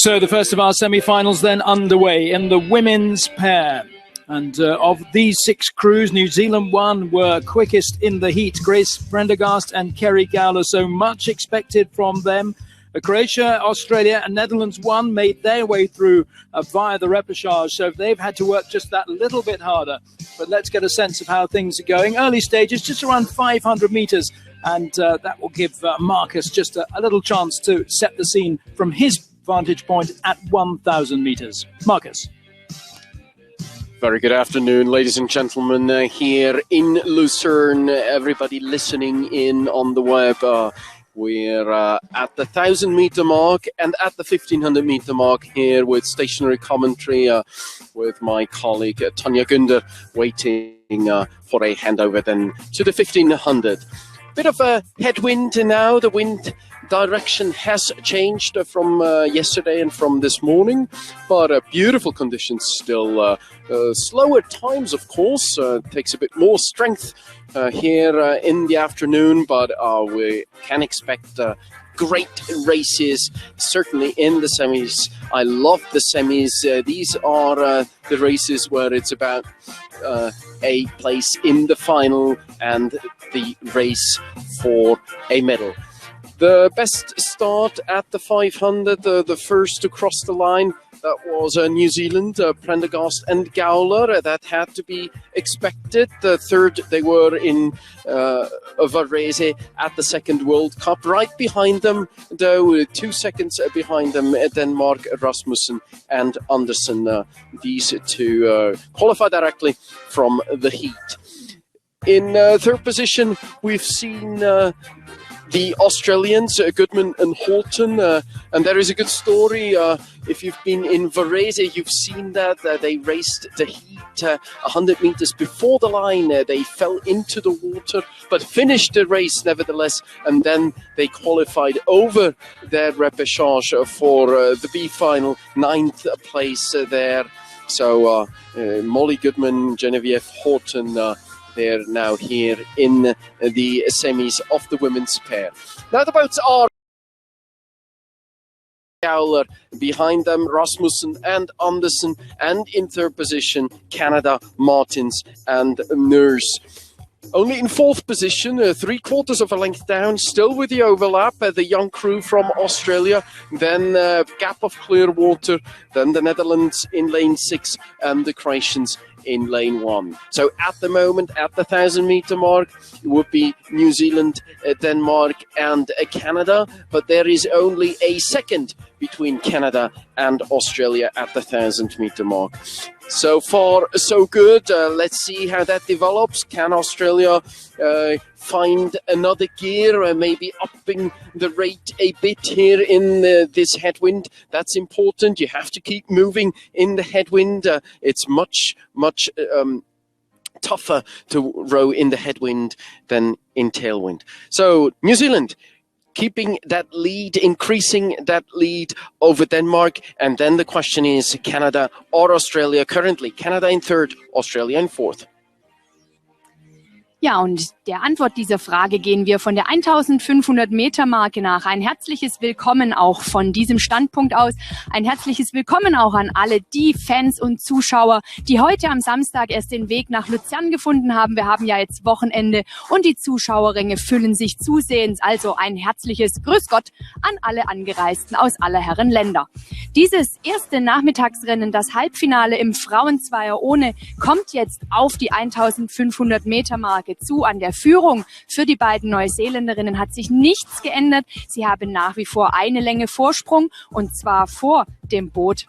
So the first of our semi-finals then underway in the women's pair. And of these 6 crews, New Zealand were quickest in the heat. Grace Prendergast and Kerry Gowler, so much expected from them. Croatia, Australia and Netherlands made their way through via the repechage, so they've had to work just that little bit harder. But let's get a sense of how things are going. Early stages, just around 500 metres, and that will give Marcus just a little chance to set the scene from his vantage point at 1,000 metres. Marcus. Very good afternoon, ladies and gentlemen, here in Lucerne, everybody listening in on the web. We're at the 1,000-meter mark and at the 1,500-meter mark here with stationary commentary with my colleague Tanja Günder waiting for a handover then to the 1,500. Bit of a headwind now. The wind direction has changed from yesterday and from this morning, but beautiful conditions still. Slower times, of course, takes a bit more strength here in the afternoon, but we can expect great races, certainly in the semis. I love the semis. These are the races where it's about a place in the final and the race for a medal. The best start at the 500, the first to cross the line, that was New Zealand, Prendergast and Gowler. That had to be expected. The third, they were in Varese at the second World Cup. Right behind them, though, 2 seconds behind them, Denmark, Rasmussen and Andersen. These two qualify directly from the heat. In third position, we've seen the Australians, Goodman and Horton, and there is a good story. If you've been in Varese, you've seen that they raced the heat 100 meters before the line. They fell into the water, but finished the race nevertheless, and then they qualified over their repechage for the B final, 9th place there. So Molly Goodman, Genevieve Horton, they're now here in the semis of the women's pair. Now the boats are Gowler, behind them Rasmussen and Andersen, and in third position Canada, Martins and Nurse. Only in fourth position, 3/4 of a length down, still with the overlap, the young crew from Australia, then gap of clear water, then the Netherlands in lane 6 and the Croatians in lane 1. So at the moment, at the 1,000-meter mark, it would be New Zealand, Denmark and Canada, but there is only a second between Canada and Australia at the 1,000-meter mark. So far, so good. Let's see how that develops. Can Australia find another gear, maybe upping the rate a bit here in this headwind? That's important. You have to keep moving in the headwind. It's much tougher to row in the headwind than in tailwind. So New Zealand keeping that lead, increasing that lead over Denmark. And then the question is Canada or Australia. Currently Canada in third, Australia in fourth. Ja, und der Antwort dieser Frage gehen wir von der 1500-Meter-Marke nach. Ein herzliches Willkommen auch von diesem Standpunkt aus. Ein herzliches Willkommen auch an alle die Fans und Zuschauer, die heute am Samstag erst den Weg nach Luzern gefunden haben. Wir haben ja jetzt Wochenende und die Zuschauerränge füllen sich zusehends. Also ein herzliches Grüß Gott an alle Angereisten aus aller Herren Länder. Dieses erste Nachmittagsrennen, das Halbfinale im Frauenzweier ohne, kommt jetzt auf die 1500-Meter-Marke zu. An der Führung für die beiden Neuseeländerinnen hat sich nichts geändert. Sie haben nach wie vor eine Länge Vorsprung, und zwar vor dem Boot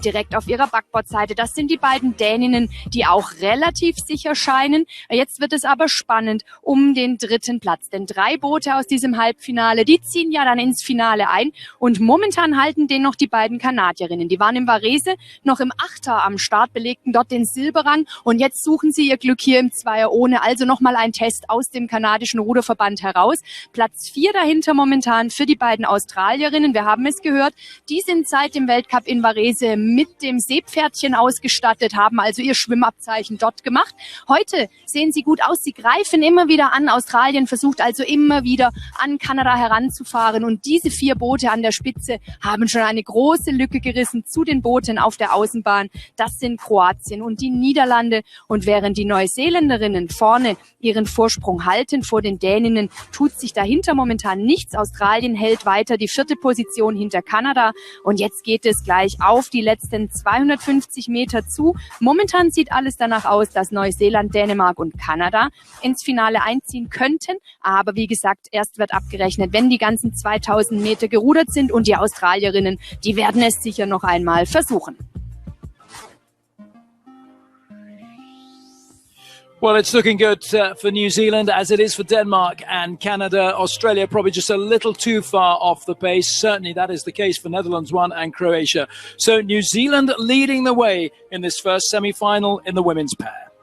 direkt auf ihrer Backbordseite. Das sind die beiden Däninnen, die auch relativ sicher scheinen. Jetzt wird es aber spannend um den dritten Platz. Denn 3 Boote aus diesem Halbfinale, die ziehen ja dann ins Finale ein. Und momentan halten den noch die beiden Kanadierinnen. Die waren im Varese noch im Achter am Start, belegten dort den Silberrang. Und jetzt suchen sie ihr Glück hier im Zweier ohne. Also nochmal ein Test aus dem kanadischen Ruderverband heraus. Platz 4 dahinter momentan für die beiden Australierinnen. Wir haben es gehört, die sind seit dem Weltcup in Varese mit dem Seepferdchen ausgestattet, haben also ihr Schwimmabzeichen dort gemacht. Heute sehen sie gut aus, sie greifen immer wieder an. Australien versucht also immer wieder an Kanada heranzufahren und diese 4 Boote an der Spitze haben schon eine große Lücke gerissen zu den Booten auf der Außenbahn. Das sind Kroatien und die Niederlande. Und während die Neuseeländerinnen vorne ihren Vorsprung halten vor den Däninnen, tut sich dahinter momentan nichts. Australien hält weiter die 4. Position hinter Kanada. Und jetzt geht es gleich auf die letzten 250 Meter zu. Momentan sieht alles danach aus, dass Neuseeland, Dänemark und Kanada ins Finale einziehen könnten. Aber wie gesagt, erst wird abgerechnet, wenn die ganzen 2000 Meter gerudert sind. Und die Australierinnen, die werden es sicher noch einmal versuchen. Well, it's looking good for New Zealand as it is for Denmark and Canada. Australia probably just a little too far off the pace. Certainly that is the case for Netherlands 1 and Croatia. So New Zealand leading the way in this first semi-final in the women's pair.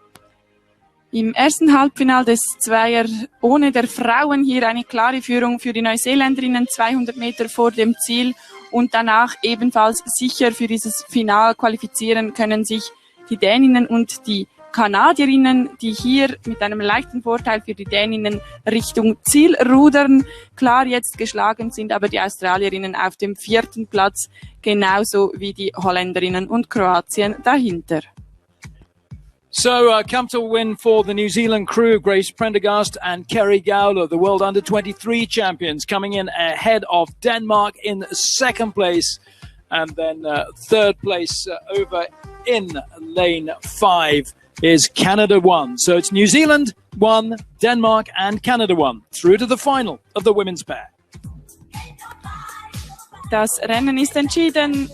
Im ersten Halbfinal des Zweier ohne der Frauen hier eine klare Führung für die Neuseeländerinnen, 200 Meter vor dem Ziel und danach ebenfalls sicher für dieses Final qualifizieren können sich die Däninnen und die Kanadierinnen, die hier mit einem leichten Vorteil für die Däninnen Richtung Ziel rudern, klar jetzt geschlagen sind, aber die Australierinnen auf dem 4. Platz, genauso wie die Holländerinnen und Kroatien dahinter. So, comfortable win for the New Zealand crew, Grace Prendergast and Kerry Gowler, the World Under-23 champions, coming in ahead of Denmark in 2nd place. And then 3rd place over in lane 5 is Canada 1. So it's New Zealand 1, Denmark and Canada 1 through to the final of the women's pair. Das Rennen ist entschieden.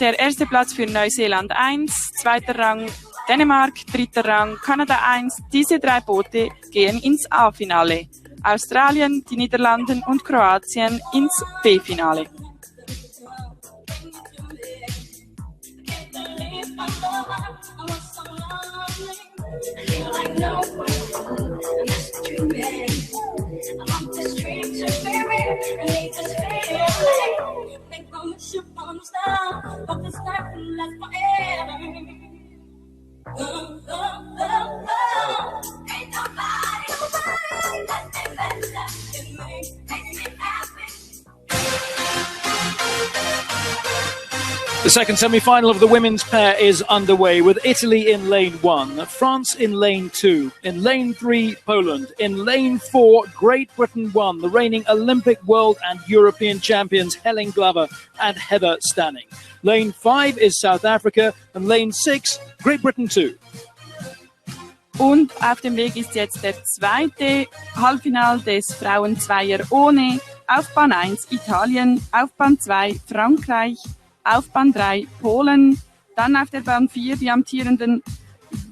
Der erste Platz für Neuseeland 1, 2. Rang Dänemark, 3. Rang Kanada 1. Diese 3 Boote gehen ins A-Finale. Australien, die Niederlande und Kroatien ins B-Finale. The second semi-final of the women's pair is underway with Italy in lane 1, France in lane 2, in lane 3, Poland, in lane 4, Great Britain 1, the reigning Olympic, World and European champions Helen Glover and Heather Stanning. Lane 5 is South Africa and lane 6, Great Britain 2. Und auf dem Weg ist jetzt der zweite Halbfinal des Frauenzweier ohne. Auf Bahn 1 Italien, auf Bahn 2 Frankreich, auf Bahn 3 Polen, dann auf der Bahn 4 die amtierenden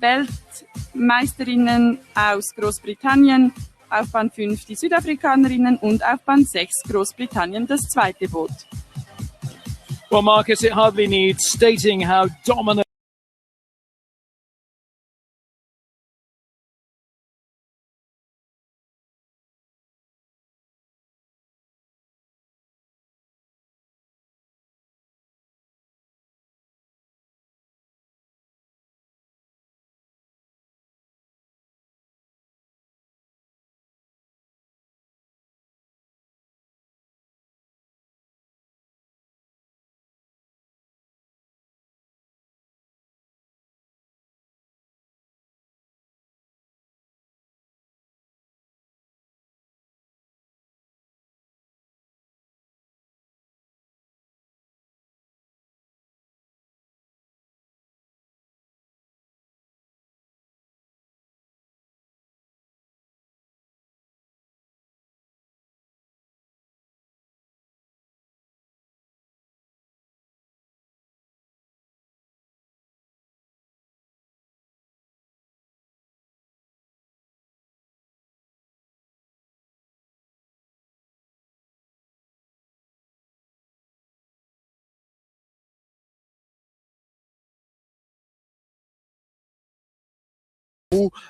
Weltmeisterinnen aus Großbritannien, auf Bahn 5 die Südafrikanerinnen und auf Bahn 6 Großbritannien das zweite Boot. Well, Marcus, it hardly needs stating how dominant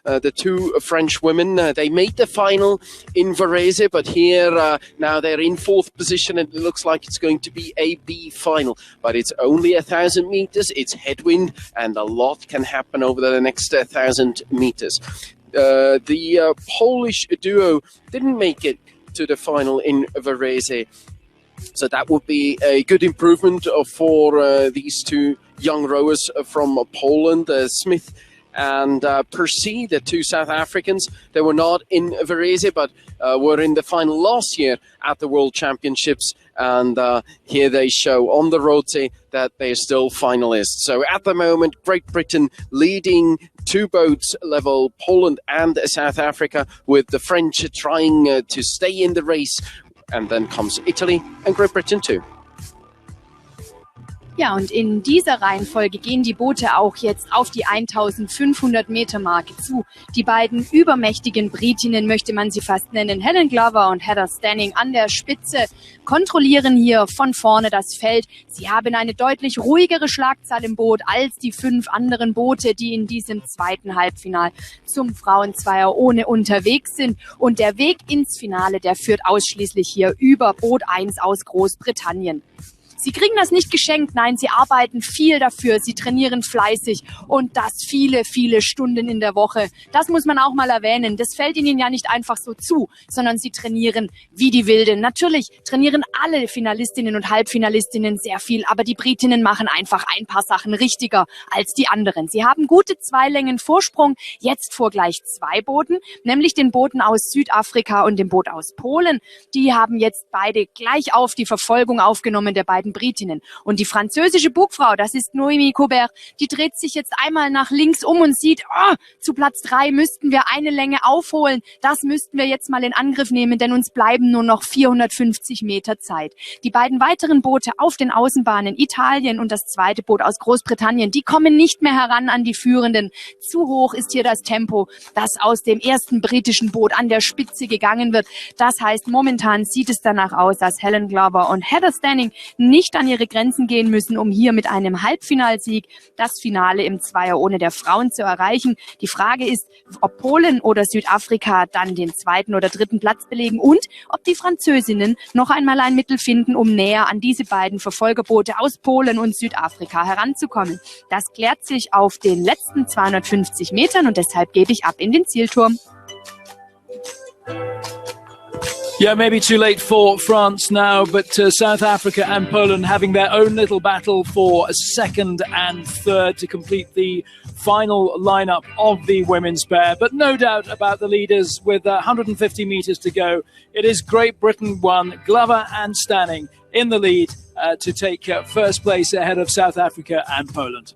The two French women, they made the final in Varese, but here now they're in fourth position and it looks like it's going to be a B final. But it's only 1,000 meters, it's headwind, and a lot can happen over the next 1,000 meters. The Polish duo didn't make it to the final in Varese, so that would be a good improvement for these two young rowers from Poland, Smith and Percy, the two South Africans. They were not in Varese, but were in the final last year at the World Championships. And here they show on the Rote that they're still finalists. So at the moment, Great Britain leading two boats level, Poland and South Africa, with the French trying to stay in the race. And then comes Italy and Great Britain too. Ja, und in dieser Reihenfolge gehen die Boote auch jetzt auf die 1500 Meter Marke zu. Die beiden übermächtigen Britinnen, möchte man sie fast nennen, Helen Glover und Heather Stanning an der Spitze, kontrollieren hier von vorne das Feld. Sie haben eine deutlich ruhigere Schlagzahl im Boot als die 5 anderen Boote, die in diesem zweiten Halbfinal zum Frauenzweier ohne unterwegs sind. Und der Weg ins Finale, der führt ausschließlich hier über Boot 1 aus Großbritannien. Sie kriegen das nicht geschenkt, nein, sie arbeiten viel dafür, sie trainieren fleißig und das viele, viele Stunden in der Woche. Das muss man auch mal erwähnen. Das fällt ihnen ja nicht einfach so zu, sondern sie trainieren wie die Wilden. Natürlich trainieren alle Finalistinnen und Halbfinalistinnen sehr viel, aber die Britinnen machen einfach ein paar Sachen richtiger als die anderen. Sie haben gute 2 Längen Vorsprung, jetzt vor gleich 2 Booten, nämlich den Booten aus Südafrika und dem Boot aus Polen. Die haben jetzt beide gleich auf die Verfolgung aufgenommen, der beiden Britinnen. Und die französische Bugfrau, das ist Noémie Cobert, die dreht sich jetzt einmal nach links um und sieht, zu Platz 3 müssten wir eine Länge aufholen. Das müssten wir jetzt mal in Angriff nehmen, denn uns bleiben nur noch 450 Meter Zeit. Die beiden weiteren Boote auf den Außenbahnen, Italien und das zweite Boot aus Großbritannien, die kommen nicht mehr heran an die Führenden. Zu hoch ist hier das Tempo, das aus dem ersten britischen Boot an der Spitze gegangen wird. Das heißt, momentan sieht es danach aus, dass Helen Glover und Heather Stanning nicht an ihre Grenzen gehen müssen, um hier mit einem Halbfinalsieg das Finale im Zweier ohne der Frauen zu erreichen. Die Frage ist, ob Polen oder Südafrika dann den 2. oder 3. Platz belegen und ob die Französinnen noch einmal ein Mittel finden, um näher an diese beiden Verfolgerboote aus Polen und Südafrika heranzukommen. Das klärt sich auf den letzten 250 Metern und deshalb gebe ich ab in den Zielturm. Yeah, maybe too late for France now, but South Africa and Poland having their own little battle for 2nd and 3rd to complete the final lineup of the women's pair. But no doubt about the leaders with 150 meters to go. It is Great Britain 1, Glover and Stanning in the lead to take first place ahead of South Africa and Poland.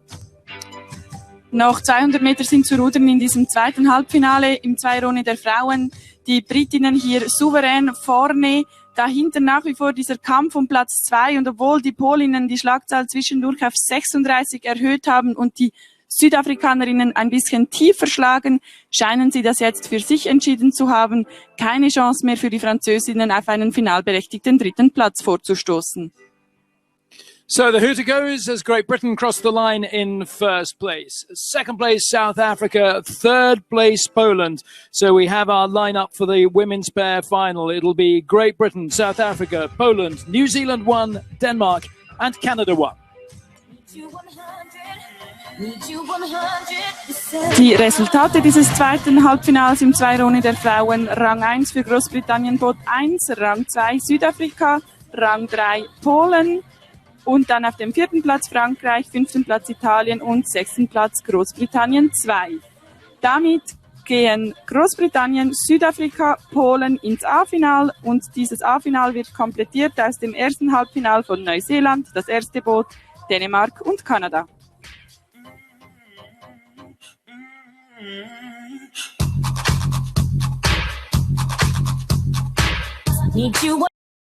Noch 200 Meter sind zu rudern in diesem zweiten Halbfinale im Zweier ohne der Frauen. Die Britinnen hier souverän vorne, dahinter nach wie vor dieser Kampf um Platz 2 und obwohl die Polinnen die Schlagzahl zwischendurch auf 36 erhöht haben und die Südafrikanerinnen ein bisschen tiefer schlagen, scheinen sie das jetzt für sich entschieden zu haben. Keine Chance mehr für die Französinnen auf einen finalberechtigten 3. Platz vorzustoßen. So the hooter goes as Great Britain crossed the line in first place. 2nd place, South Africa. 3rd place, Poland. So we have our lineup for the women's pair final. It'll be Great Britain, South Africa, Poland, New Zealand 1, Denmark and Canada 1. Die Resultate dieses zweiten Halbfinals im Zweier ohne der Frauen. Rang 1 für Großbritannien Boot 1, Rang 2 Südafrika, Rang 3 Polen. Und dann auf dem 4. Platz Frankreich, 5. Platz Italien und 6. Platz Großbritannien 2. Damit gehen Großbritannien, Südafrika, Polen ins A-Final und dieses A-Final wird komplettiert aus dem ersten Halbfinal von Neuseeland, das erste Boot, Dänemark und Kanada.